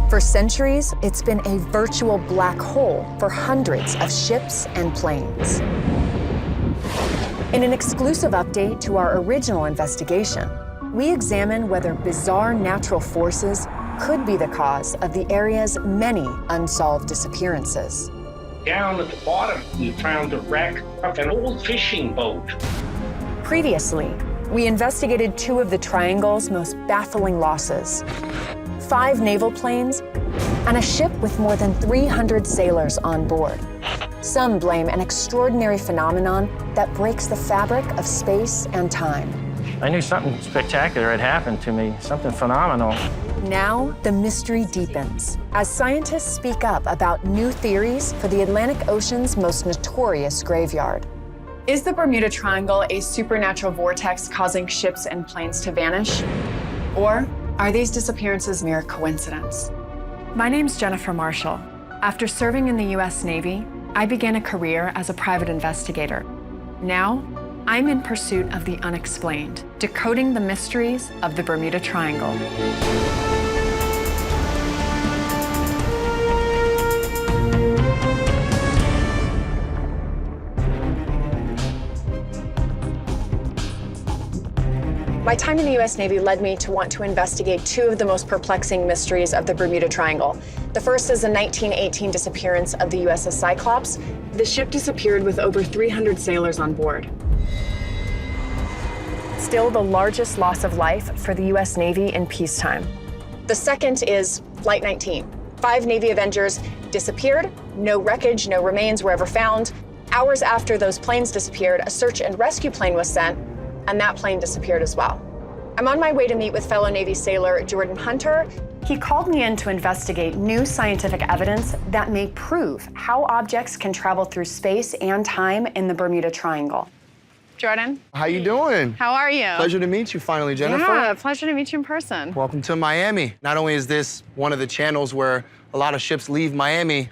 For centuries, it's been a virtual black hole for hundreds of ships and planes. In an exclusive update to our original investigation, we examine whether bizarre natural forces could be the cause of the area's many unsolved disappearances. Down at the bottom, we found a wreck of an old fishing boat. Previously, we investigated two of the Triangle's most baffling losses: 5 naval planes and a ship with more than 300 sailors on board. Some blame an extraordinary phenomenon that breaks the fabric of space and time. I knew something spectacular had happened to me, something phenomenal. Now, the mystery deepens as scientists speak up about new theories for the Atlantic Ocean's most notorious graveyard. Is the Bermuda Triangle a supernatural vortex causing ships and planes to vanish? Or are these disappearances mere coincidence? My name's Jennifer Marshall. After serving in the U.S. Navy, I began a career as a private investigator. Now, I'm in pursuit of the unexplained, decoding the mysteries of the Bermuda Triangle. My time in the U.S. Navy led me to want to investigate two of the most perplexing mysteries of the Bermuda Triangle. The first is the 1918 disappearance of the USS Cyclops. The ship disappeared with over 300 sailors on board. Still the largest loss of life for the U.S. Navy in peacetime. The second is Flight 19. 5 Navy Avengers disappeared. No wreckage, no remains were ever found. Hours after those planes disappeared, a search and rescue plane was sent, and that plane disappeared as well. I'm on my way to meet with fellow Navy sailor Jordan Hunter. He called me in to investigate new scientific evidence that may prove how objects can travel through space and time in the Bermuda Triangle. Jordan. How you doing? How are you? Pleasure to meet you finally, Jennifer. Yeah, pleasure to meet you in person. Welcome to Miami. Not only is this one of the channels where a lot of ships leave Miami,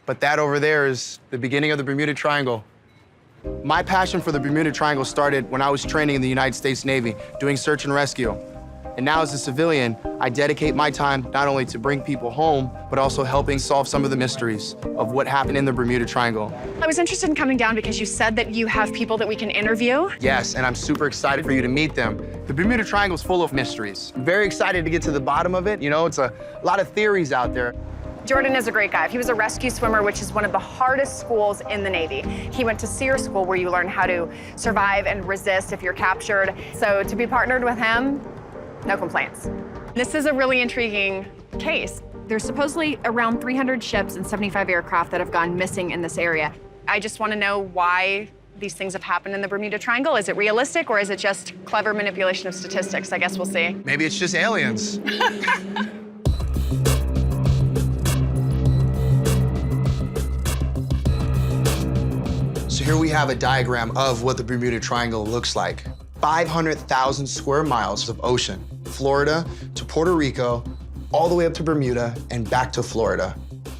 but that over there is the beginning of the Bermuda Triangle. My passion for the Bermuda Triangle started when I was training in the United States Navy, doing search and rescue. And now as a civilian, I dedicate my time not only to bring people home, but also helping solve some of the mysteries of what happened in the Bermuda Triangle. I was interested in coming down because you said that you have people that we can interview. Yes, and I'm super excited for you to meet them. The Bermuda Triangle is full of mysteries. I'm very excited to get to the bottom of it. You know, it's a lot of theories out there. Jordan is a great guy. He was a rescue swimmer, which is one of the hardest schools in the Navy. He went to SEER school where you learn how to survive and resist if you're captured. So to be partnered with him, no complaints. This is a really intriguing case. There's supposedly around 300 ships and 75 aircraft that have gone missing in this area. I just want to know why these things have happened in the Bermuda Triangle. Is it realistic or is it just clever manipulation of statistics? I guess we'll see. Maybe it's just aliens. So here we have a diagram of what the Bermuda Triangle looks like. 500,000 square miles of ocean, Florida to Puerto Rico, all the way up to Bermuda and back to Florida.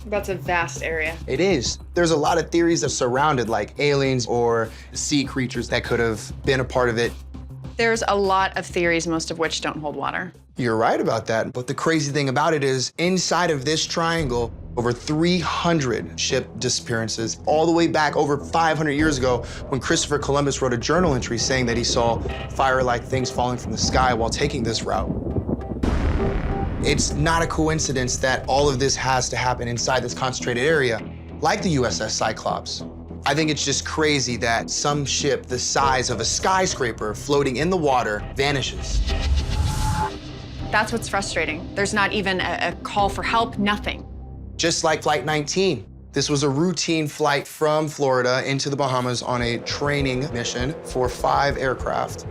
That's a vast area. It is. There's a lot of theories that surround it, like aliens or sea creatures that could have been a part of it. There's a lot of theories, most of which don't hold water. You're right about that, but the crazy thing about it is inside of this triangle, over 300 ship disappearances, all the way back over 500 years ago when Christopher Columbus wrote a journal entry saying that he saw fire-like things falling from the sky while taking this route. It's not a coincidence that all of this has to happen inside this concentrated area, like the USS Cyclops. I think it's just crazy that some ship the size of a skyscraper floating in the water vanishes. That's what's frustrating. There's not even a call for help, nothing. Just like Flight 19. This was a routine flight from Florida into the Bahamas on a training mission for 5 aircraft.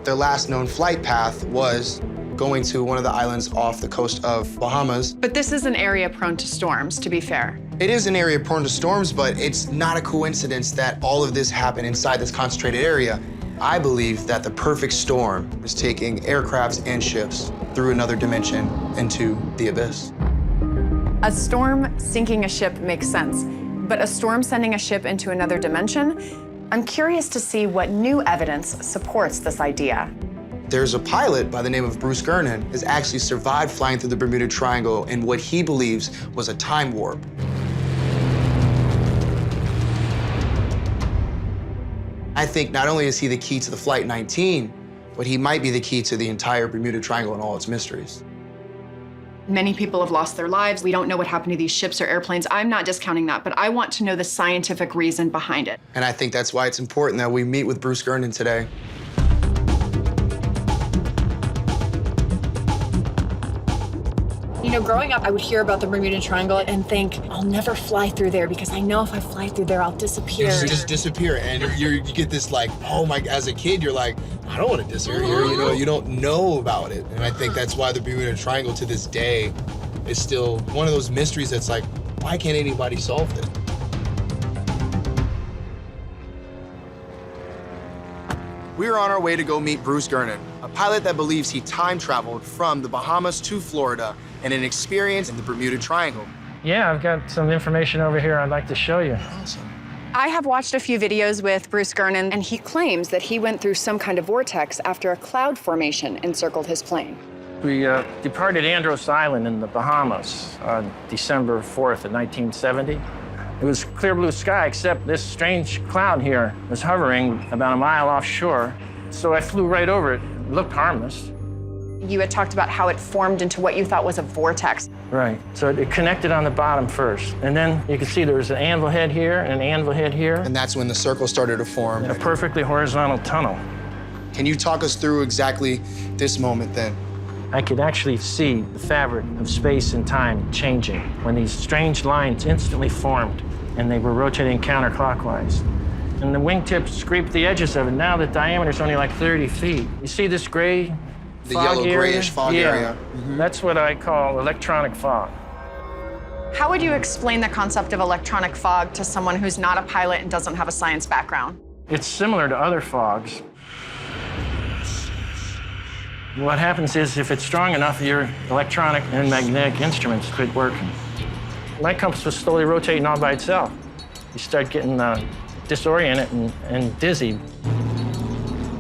Their last known flight path was going to one of the islands off the coast of Bahamas. But this is an area prone to storms, to be fair. It is an area prone to storms, but it's not a coincidence that all of this happened inside this concentrated area. I believe that the perfect storm is taking aircrafts and ships through another dimension into the abyss. A storm sinking a ship makes sense, but a storm sending a ship into another dimension? I'm curious to see what new evidence supports this idea. There's a pilot by the name of Bruce Gernon has actually survived flying through the Bermuda Triangle in what he believes was a time warp. I think not only is he the key to the Flight 19, but he might be the key to the entire Bermuda Triangle and all its mysteries. Many people have lost their lives. We don't know what happened to these ships or airplanes. I'm not discounting that, but I want to know the scientific reason behind it. And I think that's why it's important that we meet with Bruce Gernon today. You know, growing up, I would hear about the Bermuda Triangle and think, I'll never fly through there because I know if I fly through there, I'll disappear. You just disappear, and you get this like, oh my, as a kid, you're like, I don't want to disappear here, you know, you don't know about it. And I think that's why the Bermuda Triangle to this day is still one of those mysteries that's like, why can't anybody solve it? We're on our way to go meet Bruce Gernon, a pilot that believes he time traveled from the Bahamas to Florida and an experience in the Bermuda Triangle. Yeah, I've got some information over here I'd like to show you. Awesome. I have watched a few videos with Bruce Gernon, and he claims that he went through some kind of vortex after a cloud formation encircled his plane. We departed Andros Island in the Bahamas on December 4th of 1970. It was clear blue sky, except this strange cloud here was hovering about a mile offshore. So I flew right over it. It looked harmless. You had talked about how it formed into what you thought was a vortex. Right. So it connected on the bottom first. And then you can see there was an anvil head here and an anvil head here. And that's when the circle started to form. A perfectly horizontal tunnel. Can you talk us through exactly this moment then? I could actually see the fabric of space and time changing when these strange lines instantly formed and they were rotating counterclockwise. And the wingtips scraped the edges of it. Now the diameter's only like 30 feet. You see this gray The fog yellow area? grayish fog Yeah. area. Mm-hmm. That's what I call electronic fog. How would you explain the concept of electronic fog to someone who's not a pilot and doesn't have a science background? It's similar to other fogs. What happens is if it's strong enough, your electronic and magnetic instruments quit working. My compass was slowly rotating all by itself. You start getting disoriented and dizzy.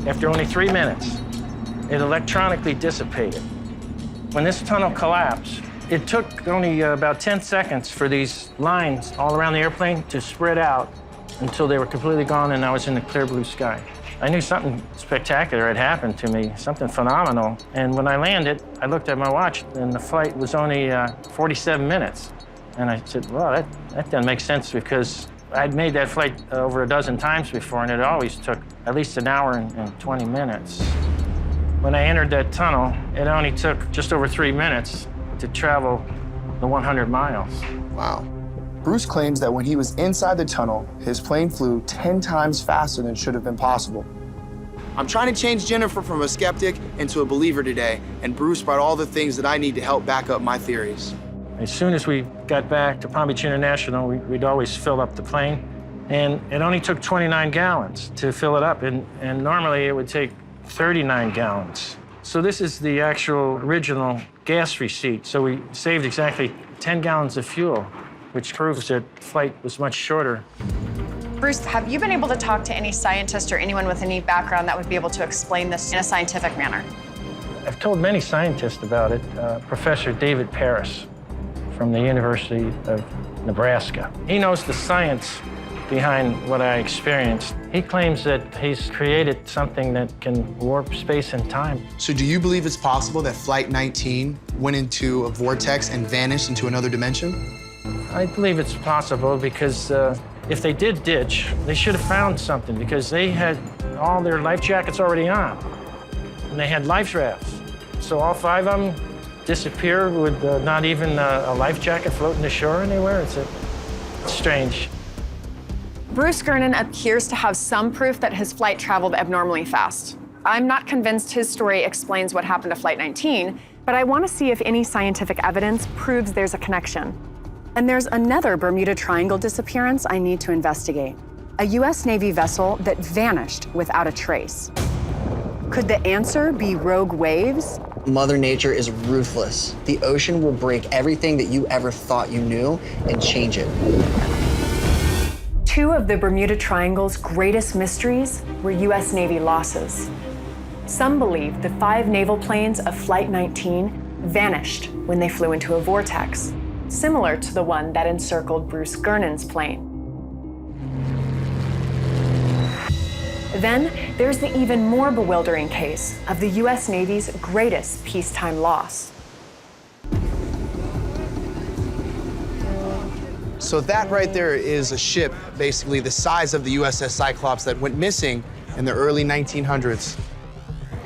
After only 3 minutes, it electronically dissipated. When this tunnel collapsed, it took only about 10 seconds for these lines all around the airplane to spread out until they were completely gone and I was in the clear blue sky. I knew something spectacular had happened to me, something phenomenal. And when I landed, I looked at my watch and the flight was only 47 minutes. And I said, well, that doesn't make sense because I'd made that flight over a dozen times before and it always took at least an hour and 20 minutes. When I entered that tunnel, it only took just over 3 minutes to travel the 100 miles. Wow. Bruce claims that when he was inside the tunnel, his plane flew 10 times faster than should have been possible. I'm trying to change Jennifer from a skeptic into a believer today, and Bruce brought all the things that I need to help back up my theories. As soon as we got back to Palm Beach International, we'd always fill up the plane. And it only took 29 gallons to fill it up, and normally it would take 39 gallons. So this is the actual original gas receipt. So we saved exactly 10 gallons of fuel, which proves that flight was much shorter. Bruce, have you been able to talk to any scientist or anyone with any background that would be able to explain this in a scientific manner? I've told many scientists about it. Professor David Paris from the University of Nebraska. He knows the science behind what I experienced. He claims that he's created something that can warp space and time. So do you believe it's possible that Flight 19 went into a vortex and vanished into another dimension? I believe it's possible because if they did ditch, they should have found something because they had all their life jackets already on. And they had life rafts. So all 5 of them disappear with not even a life jacket floating to shore anywhere. It's strange. Bruce Gernon appears to have some proof that his flight traveled abnormally fast. I'm not convinced his story explains what happened to Flight 19, but I want to see if any scientific evidence proves there's a connection. And there's another Bermuda Triangle disappearance I need to investigate. A US Navy vessel that vanished without a trace. Could the answer be rogue waves? Mother Nature is ruthless. The ocean will break everything that you ever thought you knew and change it. 2 of the Bermuda Triangle's greatest mysteries were US Navy losses. Some believe the 5 naval planes of Flight 19 vanished when they flew into a vortex, similar to the one that encircled Bruce Gernon's plane. Then there's the even more bewildering case of the US Navy's greatest peacetime loss. So that right there is a ship, basically the size of the USS Cyclops, that went missing in the early 1900s.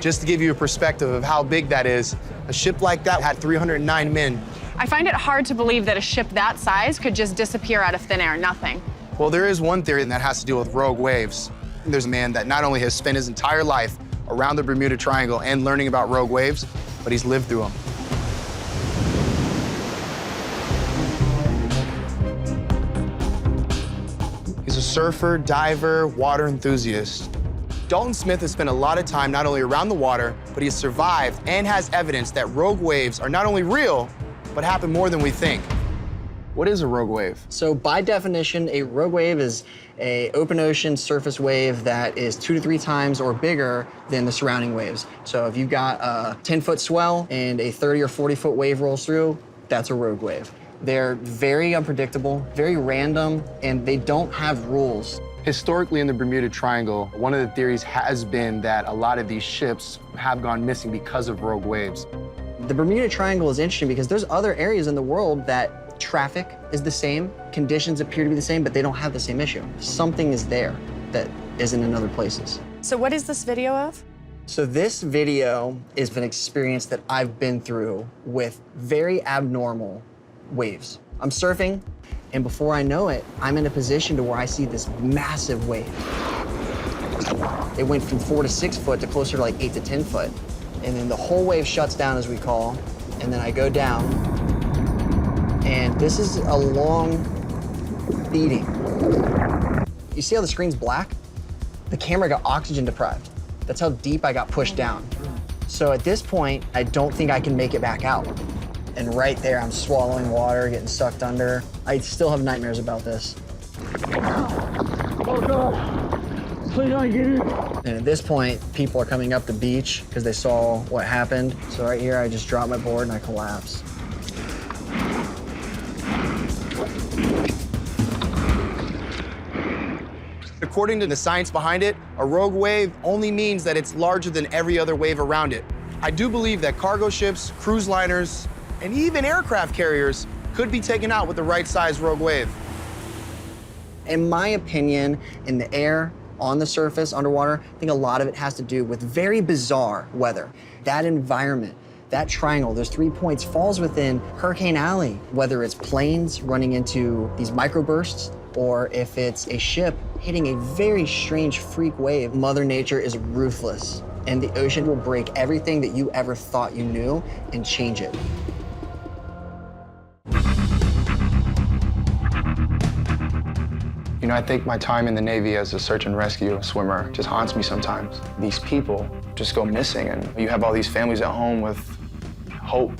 Just to give you a perspective of how big that is, a ship like that had 309 men. I find it hard to believe that a ship that size could just disappear out of thin air, nothing. Well, there is one theory, and that has to do with rogue waves. There's a man that not only has spent his entire life around the Bermuda Triangle and learning about rogue waves, but he's lived through them. He's a surfer, diver, water enthusiast. Dalton Smith has spent a lot of time not only around the water, but he has survived and has evidence that rogue waves are not only real, but happen more than we think. What is a rogue wave? So by definition, a rogue wave is an open ocean surface wave that is 2 to 3 times or bigger than the surrounding waves. So if you've got a 10-foot swell and a 30 or 40-foot wave rolls through, that's a rogue wave. They're very unpredictable, very random, and they don't have rules. Historically in the Bermuda Triangle, one of the theories has been that a lot of these ships have gone missing because of rogue waves. The Bermuda Triangle is interesting because there's other areas in the world that traffic is the same, conditions appear to be the same, but they don't have the same issue. Something is there that isn't in other places. So what is this video of? So this video is an experience that I've been through with very abnormal waves. I'm surfing, and before I know it, I'm in a position to where I see this massive wave. It went from 4 to 6 foot to closer to like 8 to 10 foot. And then the whole wave shuts down, as we call, and then I go down. And this is a long beating. You see how the screen's black? The camera got oxygen deprived. That's how deep I got pushed down. So at this point, I don't think I can make it back out. And right there, I'm swallowing water, getting sucked under. I still have nightmares about this. Oh, God. Please don't get it. And at this point, people are coming up the beach because they saw what happened. So right here, I just drop my board and I collapse. According to the science behind it, a rogue wave only means that it's larger than every other wave around it. I do believe that cargo ships, cruise liners, and even aircraft carriers could be taken out with the right size rogue wave. In my opinion, in the air, on the surface, underwater, I think a lot of it has to do with very bizarre weather. That environment, that triangle, those 3 points falls within Hurricane Alley, whether it's planes running into these microbursts or if it's a ship hitting a very strange freak wave. Mother Nature is ruthless, and the ocean will break everything that you ever thought you knew and change it. You know, I think my time in the Navy as a search and rescue swimmer just haunts me sometimes. These people just go missing, and you have all these families at home with hope.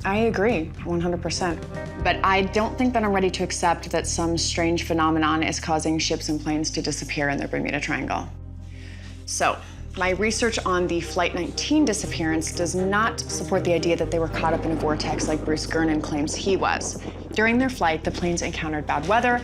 I agree, 100%. But I don't think that I'm ready to accept that some strange phenomenon is causing ships and planes to disappear in the Bermuda Triangle. So, my research on the Flight 19 disappearance does not support the idea that they were caught up in a vortex like Bruce Gernon claims he was. During their flight, the planes encountered bad weather,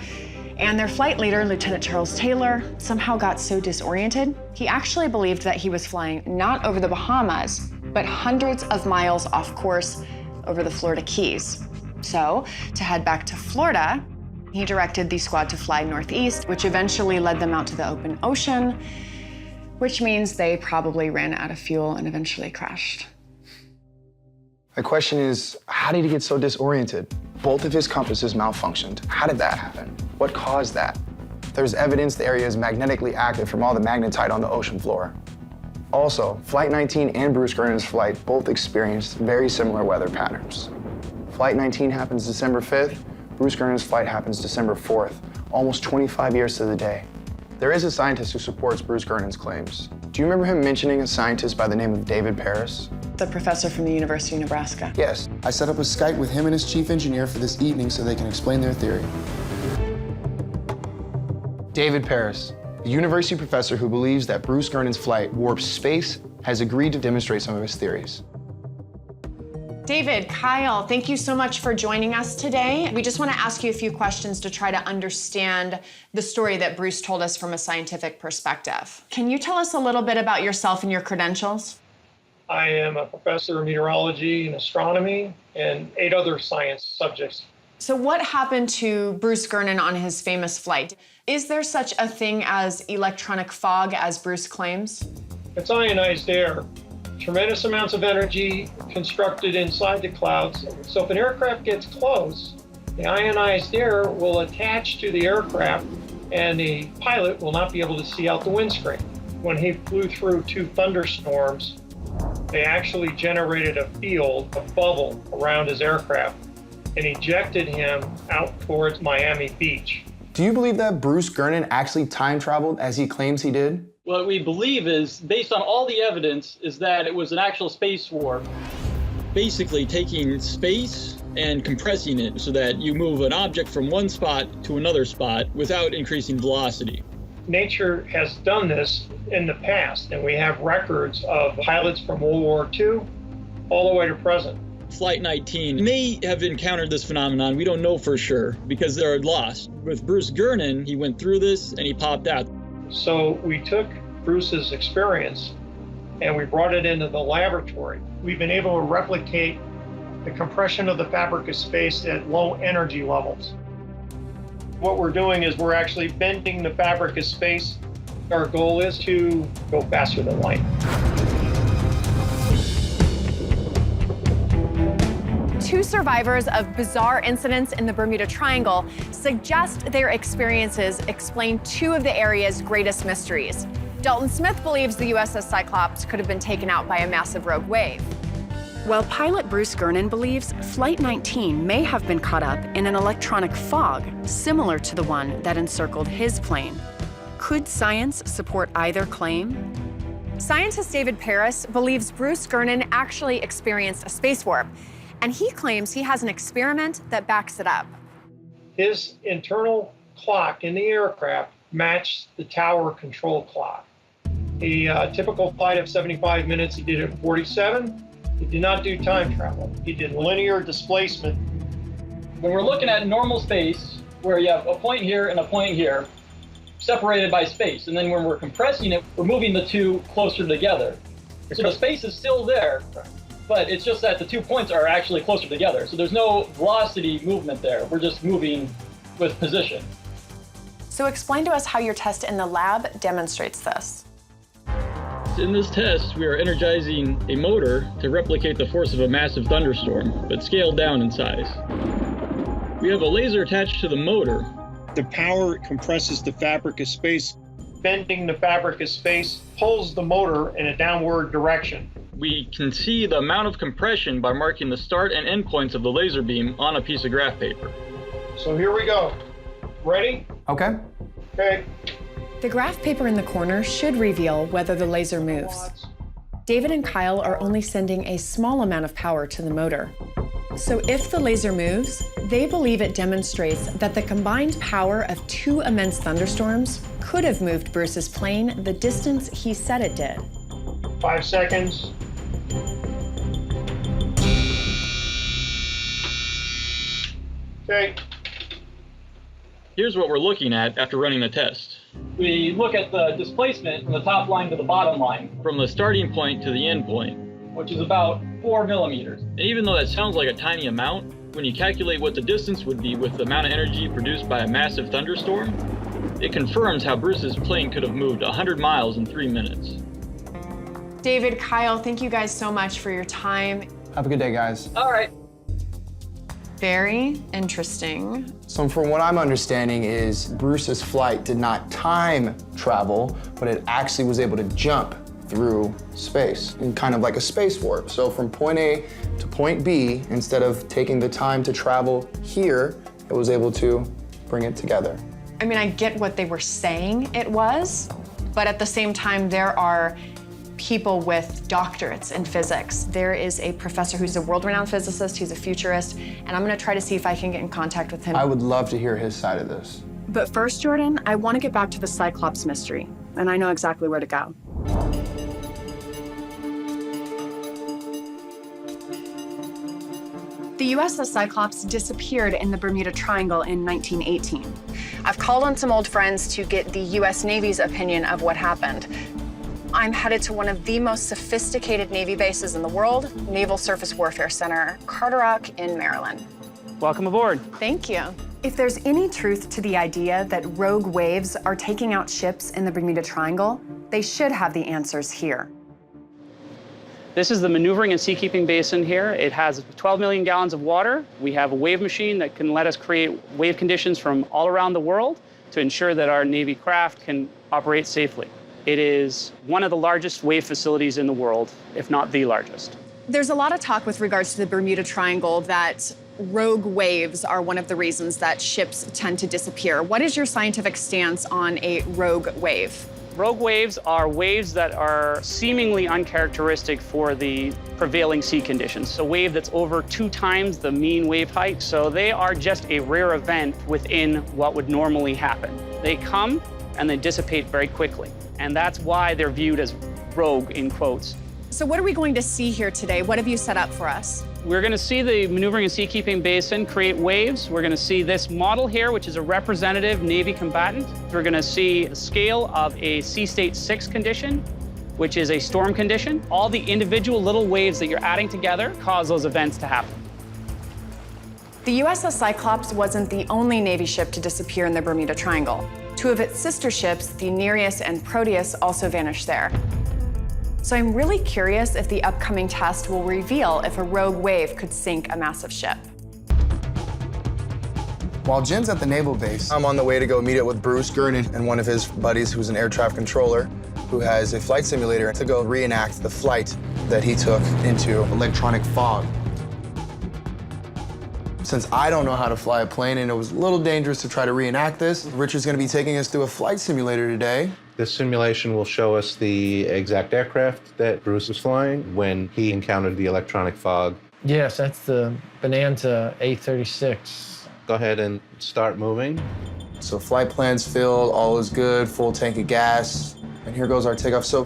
and their flight leader, Lieutenant Charles Taylor, somehow got so disoriented, he actually believed that he was flying not over the Bahamas, but hundreds of miles off course over the Florida Keys. So, to head back to Florida, he directed the squad to fly northeast, which eventually led them out to the open ocean, which means they probably ran out of fuel and eventually crashed. The question is, how did he get so disoriented? Both of his compasses malfunctioned. How did that happen? What caused that? There's evidence the area is magnetically active from all the magnetite on the ocean floor. Also, Flight 19 and Bruce Gernon's flight both experienced very similar weather patterns. Flight 19 happens December 5th, Bruce Gernon's flight happens December 4th, almost 25 years to the day. There is a scientist who supports Bruce Gernon's claims. Do you remember him mentioning a scientist by the name of David Paris? The professor from the University of Nebraska. Yes. I set up a Skype with him and his chief engineer for this evening so they can explain their theory. David Paris, the university professor who believes that Bruce Gernon's flight warped space has agreed to demonstrate some of his theories. David, Kyle, thank you so much for joining us today. We just want to ask you a few questions to try to understand the story that Bruce told us from a scientific perspective. Can you tell us a little bit about yourself and your credentials? I am a professor of meteorology and astronomy and 8 other science subjects. So what happened to Bruce Gernon on his famous flight? Is there such a thing as electronic fog, as Bruce claims? It's ionized air. Tremendous amounts of energy constructed inside the clouds. So if an aircraft gets close, the ionized air will attach to the aircraft and the pilot will not be able to see out the windscreen. When he flew through 2 thunderstorms, they actually generated a field, a bubble around his aircraft and ejected him out towards Miami Beach. Do you believe that Bruce Gernon actually time traveled as he claims he did? What we believe is, based on all the evidence, is that it was an actual space warp. Basically taking space and compressing it so that you move an object from one spot to another spot without increasing velocity. Nature has done this in the past, and we have records of pilots from World War II all the way to present. Flight 19 may have encountered this phenomenon. We don't know for sure because they're lost. With Bruce Gernon, he went through this and he popped out. So we took Bruce's experience and we brought it into the laboratory. We've been able to replicate the compression of the fabric of space at low energy levels. What we're doing is we're actually bending the fabric of space. Our goal is to go faster than light. Two survivors of bizarre incidents in the Bermuda Triangle suggest their experiences explain 2 of the area's greatest mysteries. Dalton Smith believes the USS Cyclops could have been taken out by a massive rogue wave, while pilot Bruce Gernon believes Flight 19 may have been caught up in an electronic fog similar to the one that encircled his plane. Could science support either claim? Scientist David Paris believes Bruce Gernon actually experienced a space warp, and he claims he has an experiment that backs it up. His internal clock in the aircraft matched the tower control clock. The typical flight of 75 minutes, he did it in 47. He did not do time travel. He did linear displacement. When we're looking at normal space, where you have a point here and a point here, separated by space, and then when we're compressing it, we're moving the 2 closer together. So the space is still there, but it's just that the 2 points are actually closer together. So there's no velocity movement there. We're just moving with position. So explain to us how your test in the lab demonstrates this. In this test, we are energizing a motor to replicate the force of a massive thunderstorm, but scaled down in size. We have a laser attached to the motor. The power compresses the fabric of space. Bending the fabric of space pulls the motor in a downward direction. We can see the amount of compression by marking the start and end points of the laser beam on a piece of graph paper. So here we go. Ready? Okay. Okay. The graph paper in the corner should reveal whether the laser moves. David and Kyle are only sending a small amount of power to the motor. So if the laser moves, they believe it demonstrates that the combined power of 2 immense thunderstorms could have moved Bruce's plane the distance he said it did. 5 seconds. Okay. Here's what we're looking at after running the test. We look at the displacement from the top line to the bottom line, from the starting point to the end point, which is about 4 millimeters. And even though that sounds like a tiny amount, when you calculate what the distance would be with the amount of energy produced by a massive thunderstorm, it confirms how Bruce's plane could have moved 100 miles in 3 minutes. David, Kyle, thank you guys so much for your time. Have a good day, guys. All right. Very interesting. So from what I'm understanding is Bruce's flight did not time travel, but it actually was able to jump through space in kind of like a space warp. So from point A to point B, instead of taking the time to travel here, it was able to bring it together. I mean, I get what they were saying it was, but at the same time, there are people with doctorates in physics. There is a professor who's a world-renowned physicist, he's a futurist, and I'm gonna try to see if I can get in contact with him. I would love to hear his side of this. But first, Jordan, I want to get back to the Cyclops mystery, and I know exactly where to go. The USS Cyclops disappeared in the Bermuda Triangle in 1918. I've called on some old friends to get the US Navy's opinion of what happened. I'm headed to one of the most sophisticated Navy bases in the world, Naval Surface Warfare Center, Carteret in Maryland. Welcome aboard. Thank you. If there's any truth to the idea that rogue waves are taking out ships in the Bermuda Triangle, they should have the answers here. This is the maneuvering and seakeeping basin here. It has 12 million gallons of water. We have a wave machine that can let us create wave conditions from all around the world to ensure that our Navy craft can operate safely. It is one of the largest wave facilities in the world, if not the largest. There's a lot of talk with regards to the Bermuda Triangle that rogue waves are one of the reasons that ships tend to disappear. What is your scientific stance on a rogue wave? Rogue waves are waves that are seemingly uncharacteristic for the prevailing sea conditions. A wave that's over 2 times the mean wave height, so they are just a rare event within what would normally happen. They come and they dissipate very quickly, and that's why they're viewed as rogue, in quotes. So what are we going to see here today? What have you set up for us? We're going to see the maneuvering and seakeeping basin create waves. We're going to see this model here, which is a representative Navy combatant. We're going to see a scale of a sea state 6 condition, which is a storm condition. All the individual little waves that you're adding together cause those events to happen. The USS Cyclops wasn't the only Navy ship to disappear in the Bermuda Triangle. 2 of its sister ships, the Nereus and Proteus, also vanished there. So I'm really curious if the upcoming test will reveal if a rogue wave could sink a massive ship. While Jen's at the naval base, I'm on the way to go meet up with Bruce Gurnon and one of his buddies who's an air traffic controller who has a flight simulator to go reenact the flight that he took into electronic fog. Since I don't know how to fly a plane and it was a little dangerous to try to reenact this, Richard's gonna be taking us through a flight simulator today. This simulation will show us the exact aircraft that Bruce was flying when he encountered the electronic fog. Yes, that's the Bonanza A36. Go ahead and start moving. So flight plan's filled, all is good, full tank of gas, and here goes our takeoff. So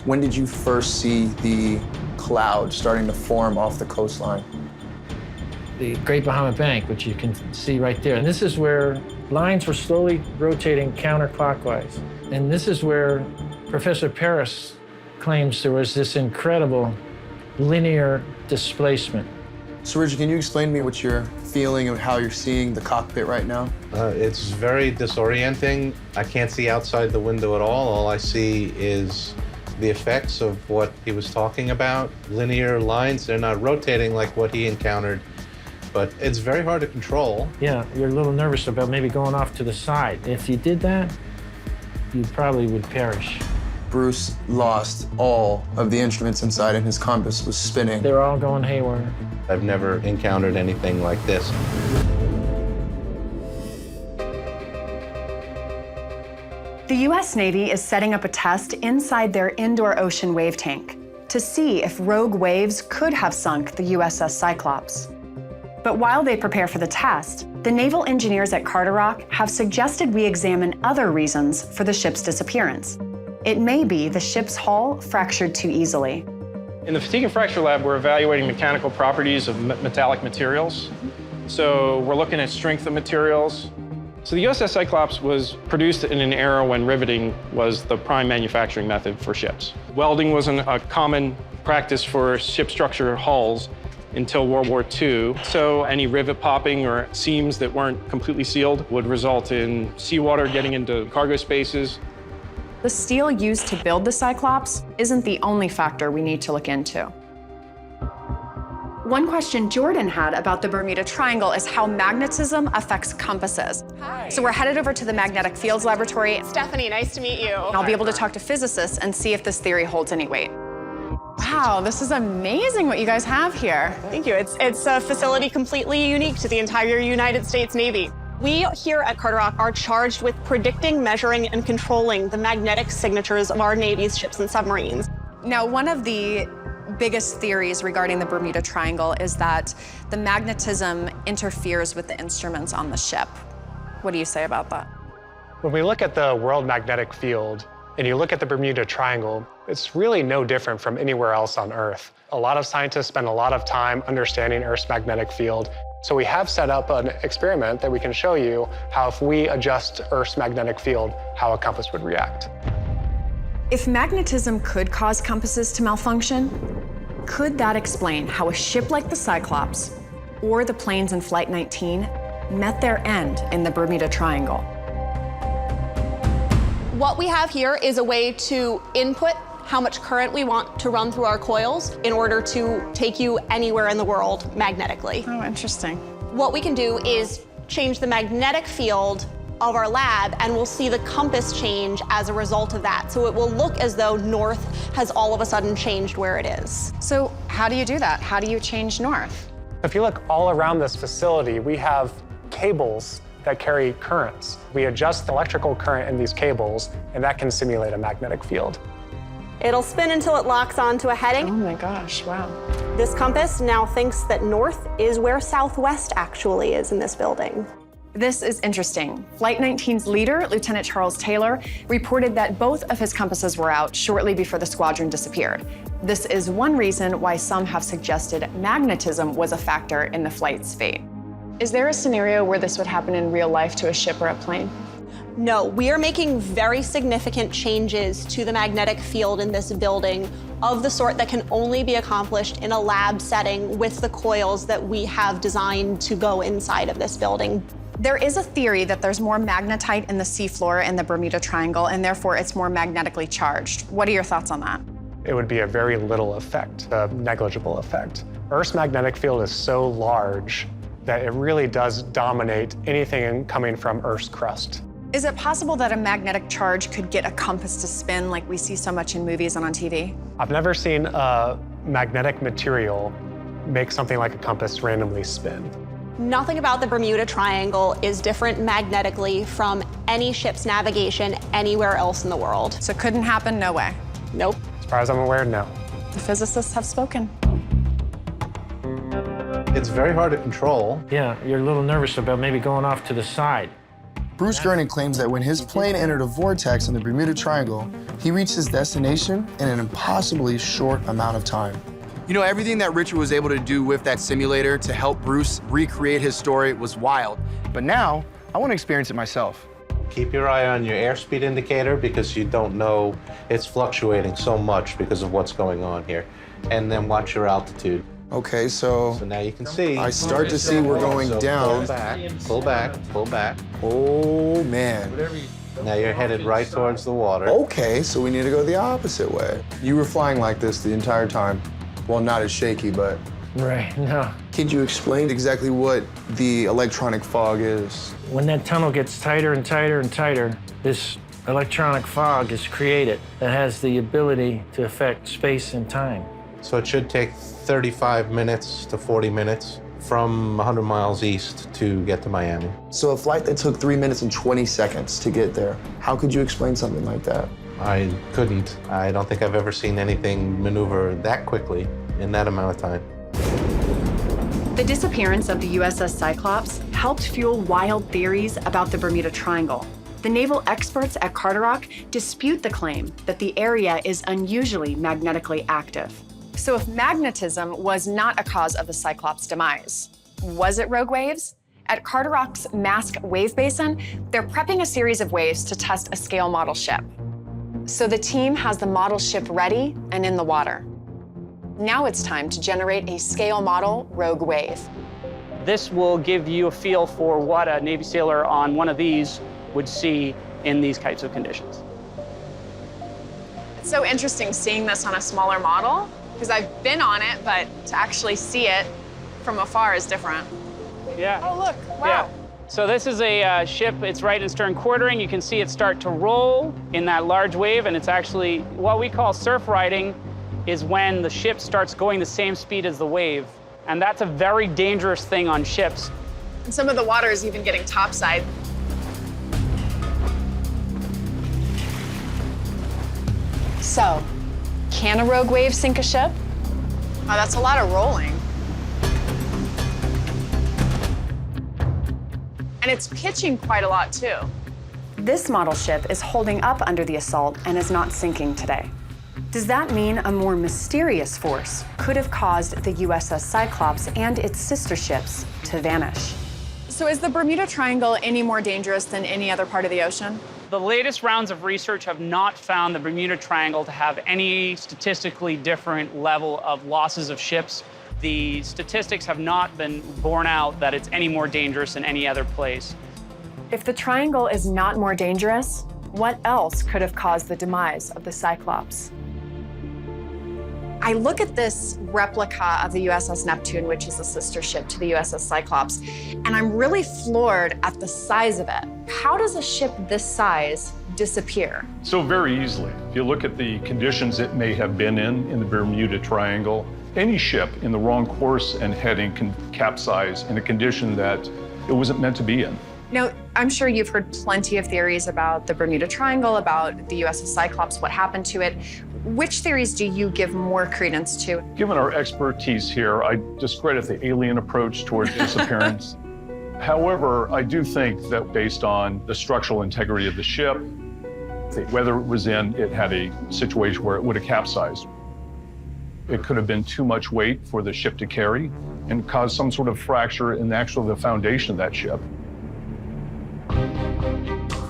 when did you first see the cloud starting to form off the coastline? The Great Bahama Bank, which you can see right there. And this is where lines were slowly rotating counterclockwise. And this is where Professor Paris claims there was this incredible linear displacement. So Richard, can you explain to me what you're feeling and how you're seeing the cockpit right now? It's very disorienting. I can't see outside the window at all. All I see is the effects of what he was talking about. Linear lines, they're not rotating like what he encountered, but it's very hard to control. Yeah, you're a little nervous about maybe going off to the side. If you did that, you probably would perish. Bruce lost all of the instruments inside and his compass was spinning. They're all going haywire. I've never encountered anything like this. The US Navy is setting up a test inside their indoor ocean wave tank to see if rogue waves could have sunk the USS Cyclops. But while they prepare for the test, the naval engineers at Carteret have suggested we examine other reasons for the ship's disappearance. It may be the ship's hull fractured too easily. In the fatigue and fracture lab, we're evaluating mechanical properties of metallic materials. So we're looking at strength of materials. So the USS Cyclops was produced in an era when riveting was the prime manufacturing method for ships. Welding wasn't a common practice for ship structure hulls until World War II. So any rivet popping or seams that weren't completely sealed would result in seawater getting into cargo spaces. The steel used to build the Cyclops isn't the only factor we need to look into. One question Jordan had about the Bermuda Triangle is how magnetism affects compasses. Hi. So we're headed over to the Magnetic Fields Laboratory. Stephanie, nice to meet you. And I'll be able to talk to physicists and see if this theory holds any weight. Wow, this is amazing what you guys have here. Thank you. It's a facility completely unique to the entire United States Navy. We here at Carteret are charged with predicting, measuring, and controlling the magnetic signatures of our Navy's ships and submarines. Now, one of the biggest theories regarding the Bermuda Triangle is that the magnetism interferes with the instruments on the ship. What do you say about that? When we look at the world magnetic field and you look at the Bermuda Triangle, It's really no different from anywhere else on Earth. A lot of scientists spend a lot of time understanding Earth's magnetic field. So we have set up an experiment that we can show you how if we adjust Earth's magnetic field, how a compass would react. If magnetism could cause compasses to malfunction, could that explain how a ship like the Cyclops or the planes in Flight 19 met their end in the Bermuda Triangle? What we have here is a way to input how much current we want to run through our coils in order to take you anywhere in the world magnetically. Oh, interesting. What we can do is change the magnetic field of our lab, and we'll see the compass change as a result of that. So it will look as though north has all of a sudden changed where it is. So how do you do that? How do you change north? If you look all around this facility, we have cables that carry currents. We adjust the electrical current in these cables, and that can simulate a magnetic field. It'll spin until it locks onto a heading. Oh my gosh, wow. This compass now thinks that north is where southwest actually is in this building. This is interesting. Flight 19's leader, Lieutenant Charles Taylor, reported that both of his compasses were out shortly before the squadron disappeared. This is one reason why some have suggested magnetism was a factor in the flight's fate. Is there a scenario where this would happen in real life to a ship or a plane? No, we are making very significant changes to the magnetic field in this building of the sort that can only be accomplished in a lab setting with the coils that we have designed to go inside of this building. There is a theory that there's more magnetite in the seafloor in the Bermuda Triangle, and therefore it's more magnetically charged. What are your thoughts on that? It would be a very little effect, a negligible effect. Earth's magnetic field is so large that it really does dominate anything coming from Earth's crust. Is it possible that a magnetic charge could get a compass to spin like we see so much in movies and on TV? I've never seen a magnetic material make something like a compass randomly spin. Nothing about the Bermuda Triangle is different magnetically from any ship's navigation anywhere else in the world. So it couldn't happen, no way? Nope. As far as I'm aware, no. The physicists have spoken. It's very hard to control. Yeah, you're a little nervous about maybe going off to the side. Bruce Gernon claims that when his plane entered a vortex in the Bermuda Triangle, he reached his destination in an impossibly short amount of time. You know, everything that Richard was able to do with that simulator to help Bruce recreate his story was wild. But now, I want to experience it myself. Keep your eye on your airspeed indicator because you don't know it's fluctuating so much because of what's going on here. And then watch your altitude. Okay, so now you can see. I start to see we're going down. Pull back, pull back, pull back. Oh, man. Now you're headed right towards the water. Okay, so we need to go the opposite way. You were flying like this the entire time. Well, not as shaky, but... Right, no. Could you explain exactly what the electronic fog is? When that tunnel gets tighter and tighter and tighter, this electronic fog is created that has the ability to affect space and time. So it should take 35 minutes to 40 minutes from 100 miles east to get to Miami. So a flight that took 3 minutes and 20 seconds to get there, how could you explain something like that? I couldn't. I don't think I've ever seen anything maneuver that quickly in that amount of time. The disappearance of the USS Cyclops helped fuel wild theories about the Bermuda Triangle. The naval experts at Carderock dispute the claim that the area is unusually magnetically active. So if magnetism was not a cause of the Cyclops' demise, was it rogue waves? At Carderock's Mask Wave Basin, they're prepping a series of waves to test a scale model ship. So the team has the model ship ready and in the water. Now it's time to generate a scale model rogue wave. This will give you a feel for what a Navy sailor on one of these would see in these types of conditions. It's so interesting seeing this on a smaller model, because I've been on it, but to actually see it from afar is different. Yeah. Oh, look, wow. Yeah. So this is a ship, it's right in stern quartering. You can see it start to roll in that large wave, and it's actually what we call surf riding is when the ship starts going the same speed as the wave. And that's a very dangerous thing on ships. And some of the water is even getting topside. So, can a rogue wave sink a ship? Oh, that's a lot of rolling. And it's pitching quite a lot, too. This model ship is holding up under the assault and is not sinking today. Does that mean a more mysterious force could have caused the USS Cyclops and its sister ships to vanish? So is the Bermuda Triangle any more dangerous than any other part of the ocean? The latest rounds of research have not found the Bermuda Triangle to have any statistically different level of losses of ships. The statistics have not been borne out that it's any more dangerous than any other place. If the Triangle is not more dangerous, what else could have caused the demise of the Cyclops? I look at this replica of the USS Neptune, which is a sister ship to the USS Cyclops, and I'm really floored at the size of it. How does a ship this size disappear? So very easily. If you look at the conditions it may have been in the Bermuda Triangle, any ship in the wrong course and heading can capsize in a condition that it wasn't meant to be in. Now, I'm sure you've heard plenty of theories about the Bermuda Triangle, about the USS Cyclops, what happened to it. Which theories do you give more credence to? Given our expertise here, I discredit the alien approach toward disappearance. However, I do think that based on the structural integrity of the ship, the weather it was in, it had a situation where it would have capsized. It could have been too much weight for the ship to carry and cause some sort of fracture in the foundation of that ship.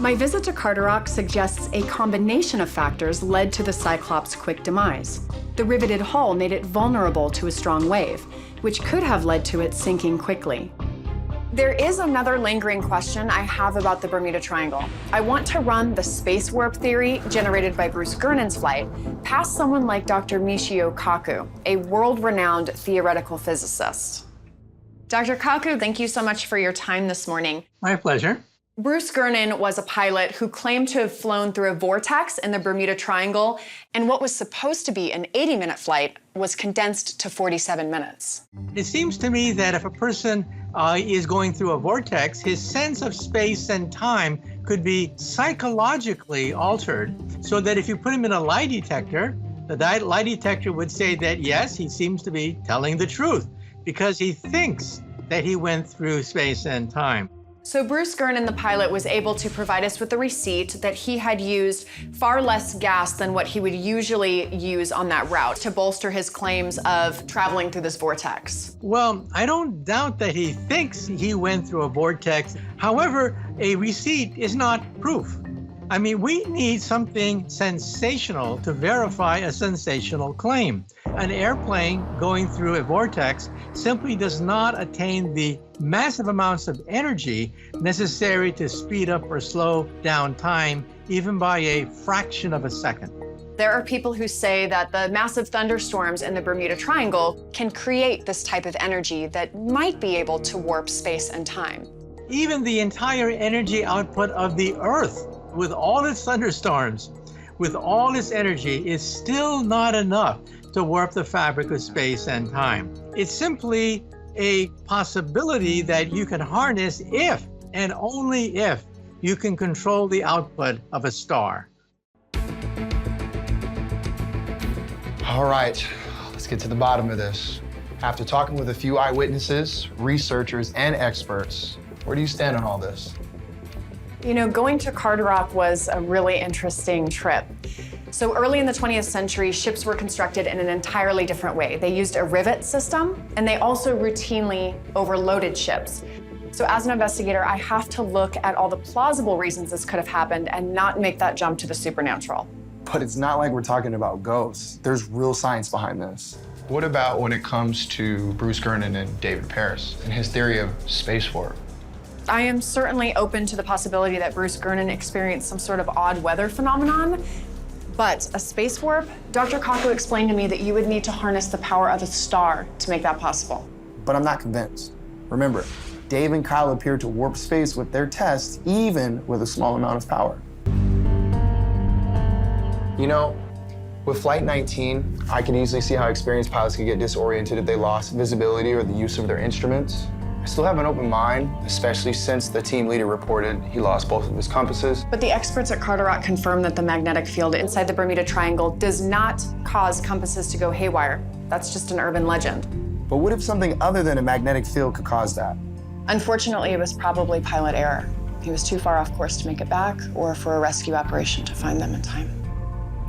My visit to Carderock suggests a combination of factors led to the Cyclops' quick demise. The riveted hull made it vulnerable to a strong wave, which could have led to it sinking quickly. There is another lingering question I have about the Bermuda Triangle. I want to run the space warp theory generated by Bruce Gernon's flight past someone like Dr. Michio Kaku, a world-renowned theoretical physicist. Dr. Kaku, thank you so much for your time this morning. My pleasure. Bruce Gernon was a pilot who claimed to have flown through a vortex in the Bermuda Triangle, and what was supposed to be an 80-minute flight was condensed to 47 minutes. It seems to me that if a person is going through a vortex, his sense of space and time could be psychologically altered, so that if you put him in a lie detector, the lie detector would say that, yes, he seems to be telling the truth, because he thinks that he went through space and time. So Bruce Gernon, the pilot, was able to provide us with a receipt that he had used far less gas than what he would usually use on that route to bolster his claims of traveling through this vortex. Well, I don't doubt that he thinks he went through a vortex. However, a receipt is not proof. I mean, we need something sensational to verify a sensational claim. An airplane going through a vortex simply does not attain the massive amounts of energy necessary to speed up or slow down time, even by a fraction of a second. There are people who say that the massive thunderstorms in the Bermuda Triangle can create this type of energy that might be able to warp space and time. Even the entire energy output of the Earth, with all its thunderstorms, with all its energy, is still not enough to warp the fabric of space and time. It's simply a possibility that you can harness if, and only if, you can control the output of a star. All right, let's get to the bottom of this. After talking with a few eyewitnesses, researchers, and experts, where do you stand on all this? You know, going to Carderock was a really interesting trip. So early in the 20th century, ships were constructed in an entirely different way. They used a rivet system, and they also routinely overloaded ships. So as an investigator, I have to look at all the plausible reasons this could have happened and not make that jump to the supernatural. But it's not like we're talking about ghosts. There's real science behind this. What about when it comes to Bruce Gernon and David Paris and his theory of space warp? I am certainly open to the possibility that Bruce Gernon experienced some sort of odd weather phenomenon, but a space warp? Dr. Kaku explained to me that you would need to harness the power of a star to make that possible. But I'm not convinced. Remember, Dave and Kyle appeared to warp space with their tests, even with a small amount of power. You know, with Flight 19, I could easily see how experienced pilots could get disoriented if they lost visibility or the use of their instruments. I still have an open mind, especially since the team leader reported he lost both of his compasses. But the experts at Carderock confirmed that the magnetic field inside the Bermuda Triangle does not cause compasses to go haywire. That's just an urban legend. But what if something other than a magnetic field could cause that? Unfortunately, it was probably pilot error. He was too far off course to make it back, or for a rescue operation to find them in time.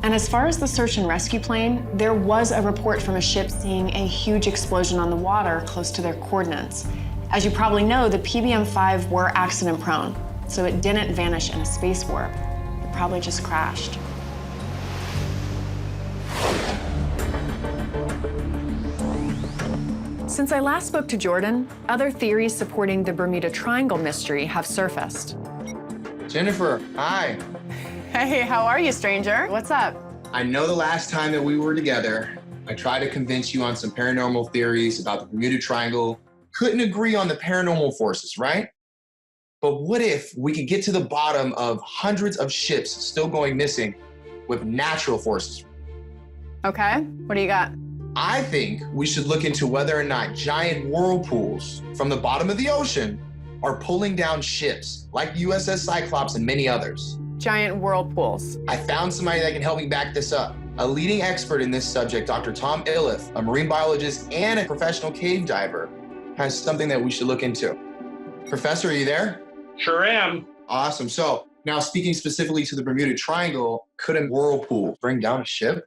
And as far as the search and rescue plane, there was a report from a ship seeing a huge explosion on the water close to their coordinates. As you probably know, the PBM-5 were accident-prone, so it didn't vanish in a space warp. It probably just crashed. Since I last spoke to Jordan, other theories supporting the Bermuda Triangle mystery have surfaced. Jennifer, hi. Hey, how are you, stranger? What's up? I know the last time that we were together, I tried to convince you on some paranormal theories about the Bermuda Triangle. Couldn't agree on the paranormal forces, right? But what if we could get to the bottom of hundreds of ships still going missing with natural forces? Okay, what do you got? I think we should look into whether or not giant whirlpools from the bottom of the ocean are pulling down ships like USS Cyclops and many others. Giant whirlpools. I found somebody that can help me back this up. A leading expert in this subject, Dr. Tom Illiff, a marine biologist and a professional cave diver, has something that we should look into. Professor, are you there? Sure am. Awesome. So now speaking specifically to the Bermuda Triangle, could a whirlpool bring down a ship?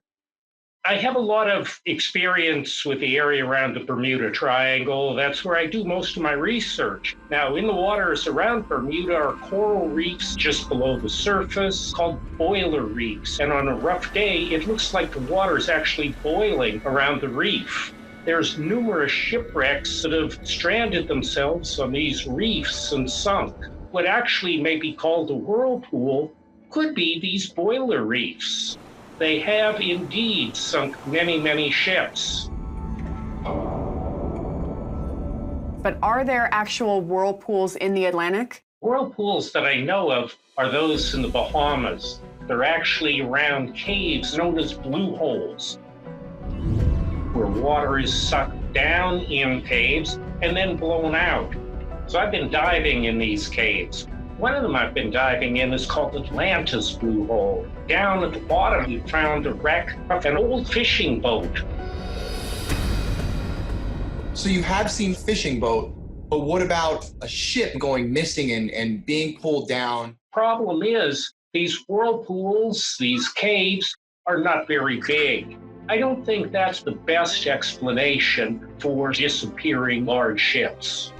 I have a lot of experience with the area around the Bermuda Triangle. That's where I do most of my research. Now, in the waters around Bermuda are coral reefs just below the surface called boiler reefs. And on a rough day, it looks like the water is actually boiling around the reef. There's numerous shipwrecks that have stranded themselves on these reefs and sunk. What actually may be called a whirlpool could be these boiler reefs. They have indeed sunk many, many ships. But are there actual whirlpools in the Atlantic? Whirlpools that I know of are those in the Bahamas. They're actually around caves known as blue holes, where water is sucked down in caves and then blown out. So I've been diving in these caves. One of them I've been diving in is called Atlantis Blue Hole. Down at the bottom, we found a wreck of an old fishing boat. So you have seen fishing boat, but what about a ship going missing and being pulled down? Problem is, these whirlpools, these caves, are not very big. I don't think that's the best explanation for disappearing large ships.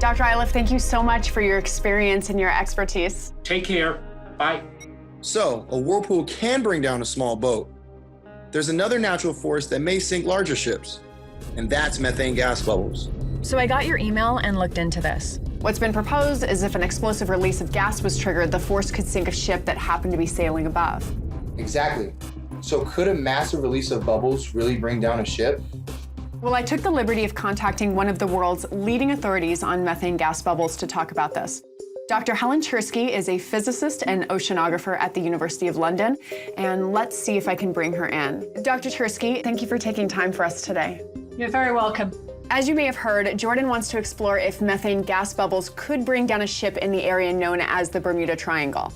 Dr. Illiff, thank you so much for your experience and your expertise. Take care. Bye. So, a whirlpool can bring down a small boat. There's another natural force that may sink larger ships, and that's methane gas bubbles. So I got your email and looked into this. What's been proposed is if an explosive release of gas was triggered, the force could sink a ship that happened to be sailing above. Exactly. So could a massive release of bubbles really bring down a ship? Well, I took the liberty of contacting one of the world's leading authorities on methane gas bubbles to talk about this. Dr. Helen Chersky is a physicist and oceanographer at the University of London, and let's see if I can bring her in. Dr. Chersky, thank you for taking time for us today. You're very welcome. As you may have heard, Jordan wants to explore if methane gas bubbles could bring down a ship in the area known as the Bermuda Triangle.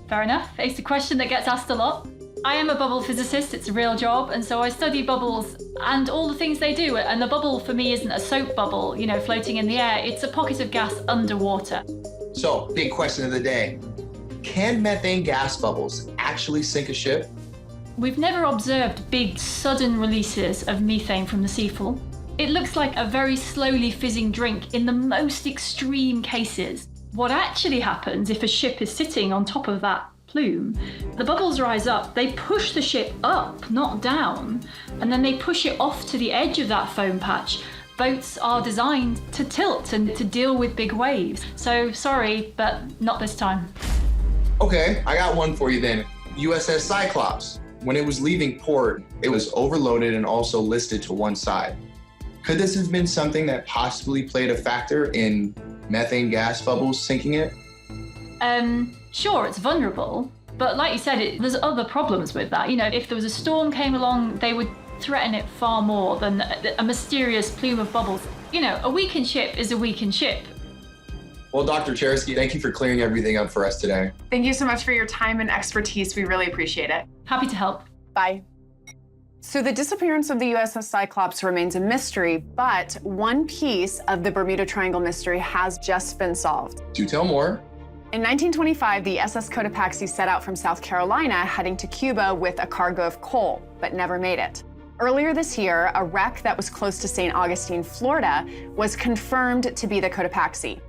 Fair enough. It's a question that gets asked a lot. I am a bubble physicist, it's a real job, and so I study bubbles and all the things they do. And the bubble for me isn't a soap bubble, you know, floating in the air. It's a pocket of gas underwater. So, big question of the day. Can methane gas bubbles actually sink a ship? We've never observed big, sudden releases of methane from the seafloor. It looks like a very slowly fizzing drink in the most extreme cases. What actually happens if a ship is sitting on top of that plume, the bubbles rise up, they push the ship up, not down, and then they push it off to the edge of that foam patch. Boats are designed to tilt and to deal with big waves. So sorry, but not this time. Okay, I got one for you then. USS Cyclops. When it was leaving port, it was overloaded and also listed to one side. Could this have been something that possibly played a factor in methane gas bubbles sinking it? Sure, it's vulnerable, but like you said, there's other problems with that. You know, if there was a storm came along, they would threaten it far more than a mysterious plume of bubbles. You know, a weakened ship is a weakened ship. Well, Dr. Chersky, thank you for clearing everything up for us today. Thank you so much for your time and expertise. We really appreciate it. Happy to help. Bye. So the disappearance of the USS Cyclops remains a mystery, but one piece of the Bermuda Triangle mystery has just been solved. Do tell more. In 1925, the SS Cotopaxi set out from South Carolina heading to Cuba with a cargo of coal, but never made it. Earlier this year, a wreck that was close to St. Augustine, Florida, was confirmed to be the Cotopaxi.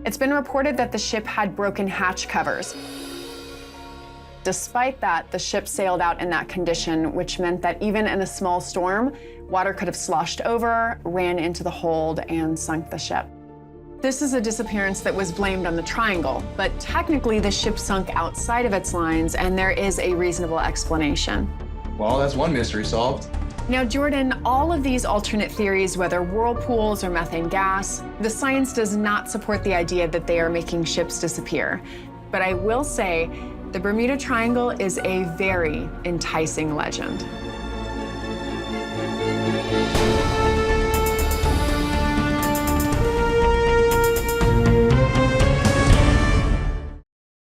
It's been reported that the ship had broken hatch covers. Despite that, the ship sailed out in that condition, which meant that even in a small storm, water could have sloshed over, ran into the hold, and sunk the ship. This is a disappearance that was blamed on the Triangle, but technically the ship sunk outside of its lines, and there is a reasonable explanation. Well, that's one mystery solved. Now, Jordan, all of these alternate theories, whether whirlpools or methane gas, the science does not support the idea that they are making ships disappear. But I will say, the Bermuda Triangle is a very enticing legend.